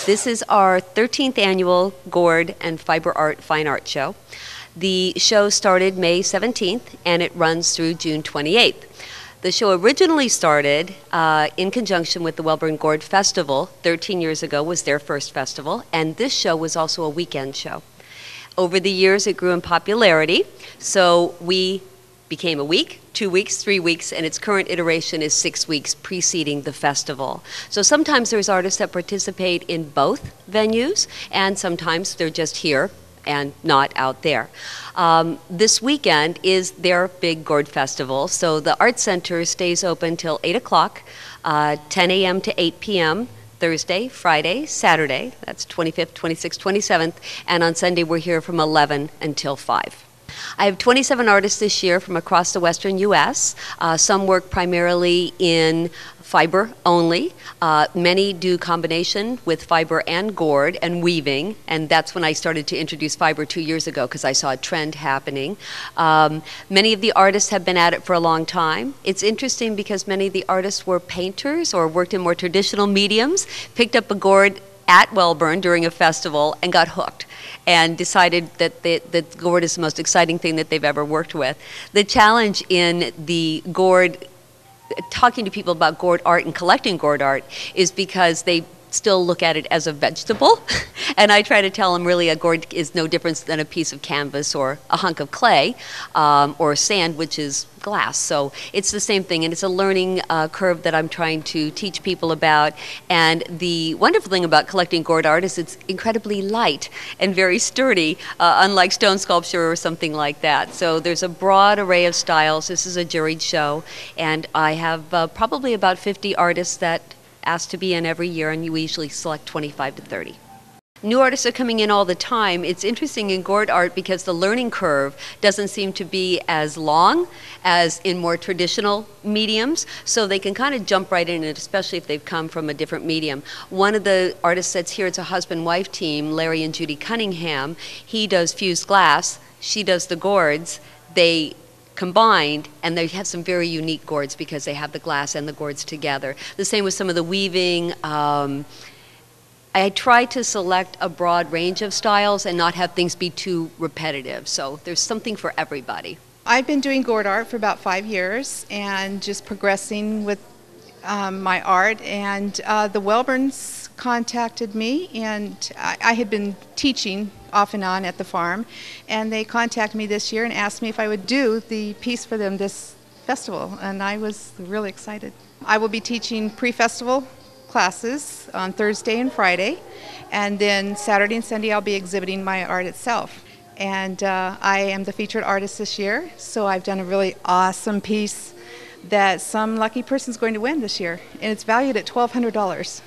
This is our 13th annual Gourd and Fiber Art Fine Art Show. The show started May 17th and it runs through June 28th. The show originally started in conjunction with the Wellborn Gourd Festival. 13 years ago was their first festival, and this show was also a weekend show. Over the years it grew in popularity, so we became a week, 2 weeks, 3 weeks, and its current iteration is 6 weeks preceding the festival. So sometimes there's artists that participate in both venues, and sometimes they're just here and not out there. This weekend is their big Gourd Festival, so the Art Center stays open till 8 o'clock, 10 a.m. to 8 p.m., Thursday, Friday, Saturday, that's 25th, 26th, 27th, and on Sunday we're here from 11 until 5. I have 27 artists this year from across the western U.S. Some work primarily in fiber only. Many do combination with fiber and gourd and weaving, and that's when I started to introduce fiber 2 years ago because I saw a trend happening. Many of the artists have been at it for a long time. It's interesting because many of the artists were painters or worked in more traditional mediums, picked up a gourd at Wellborn during a festival and got hooked and decided that gourd is the most exciting thing that they've ever worked with. The challenge in the gourd, talking to people about gourd art and collecting gourd art, is because they still look at it as a vegetable. And I try to tell them really a gourd is no different than a piece of canvas or a hunk of clay or sand, which is glass. So it's the same thing, and it's a learning curve that I'm trying to teach people about. And the wonderful thing about collecting gourd art is it's incredibly light and very sturdy, unlike stone sculpture or something like that. So there's a broad array of styles. This is a juried show, and I have probably about 50 artists that asked to be in every year, and we usually select 25 to 30. New artists are coming in all the time. It's interesting in gourd art because the learning curve doesn't seem to be as long as in more traditional mediums, so they can kind of jump right in it, especially if they've come from a different medium. One of the artists that's here, it's a husband-wife team, Larry and Judy Cunningham. He does fused glass, she does the gourds. They combined, and they have some very unique gourds because they have the glass and the gourds together. The same with some of the weaving. I try to select a broad range of styles and not have things be too repetitive, so there's something for everybody. I've been doing gourd art for about 5 years and just progressing with my art, and the Wellborns contacted me, and I had been teaching off and on at the farm, and they contacted me this year and asked me if I would do the piece for them this festival, and I was really excited. I will be teaching pre-festival classes on Thursday and Friday, and then Saturday and Sunday I'll be exhibiting my art itself. And I am the featured artist this year, so I've done a really awesome piece that some lucky person's going to win this year, and it's valued at $1,200.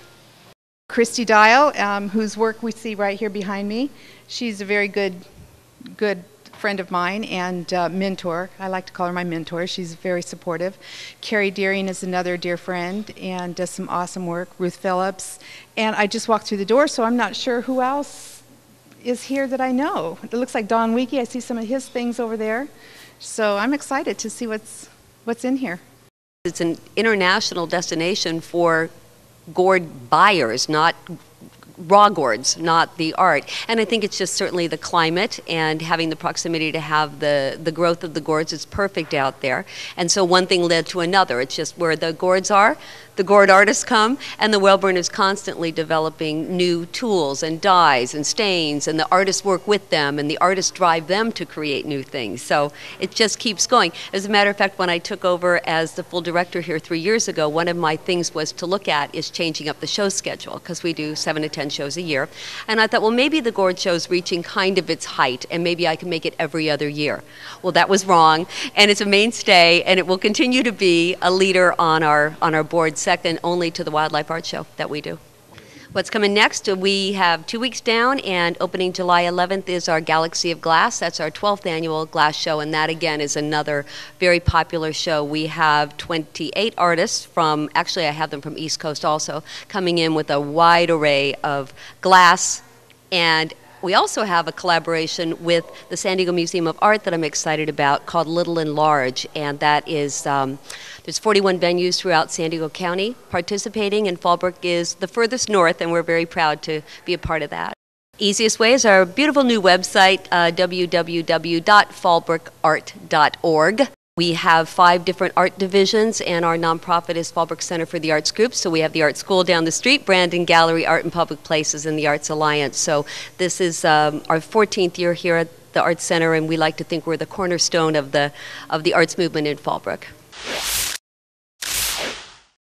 Christy Dial, whose work we see right here behind me, she's a very good friend of mine and mentor. I like to call her my mentor. She's very supportive. Carrie Deering is another dear friend and does some awesome work. Ruth Phillips. And I just walked through the door, so I'm not sure who else is here that I know. It looks like Don Weekey. I see some of his things over there. So I'm excited to see what's in here. It's an international destination for gourd buyers, not raw gourds, not the art. And I think it's just certainly the climate and having the proximity to have the growth of the gourds is perfect out there. And so one thing led to another. It's just where the gourds are, the gourd artists come, and the Wellborn is constantly developing new tools and dyes and stains, and the artists work with them, and the artists drive them to create new things. So it just keeps going. As a matter of fact, when I took over as the full director here 3 years ago, one of my things was to look at is changing up the show schedule, because we do 7 to 10 shows a year. And I thought, well, maybe the gourd show's reaching kind of its height, and maybe I can make it every other year. Well, that was wrong, and it's a mainstay, and it will continue to be a leader on our board, second only to the Wildlife Art Show that we do. What's coming next? We have 2 weeks down, and opening July 11th is our Galaxy of Glass. That's our 12th annual glass show, and that again is another very popular show. We have 28 artists from, actually I have them from East Coast also, coming in with a wide array of glass and We also have a collaboration with the San Diego Museum of Art that I'm excited about called Little and Large, and that is, there's 41 venues throughout San Diego County participating, and Fallbrook is the furthest north, and we're very proud to be a part of that. Easiest way is our beautiful new website, www.fallbrookart.org. We have 5 different art divisions, and our nonprofit is Fallbrook Center for the Arts Group. So we have the Art School down the street, Brandon Gallery, Art in Public Places, and the Arts Alliance. So this is our 14th year here at the Arts Center, and we like to think we're the cornerstone of the arts movement in Fallbrook.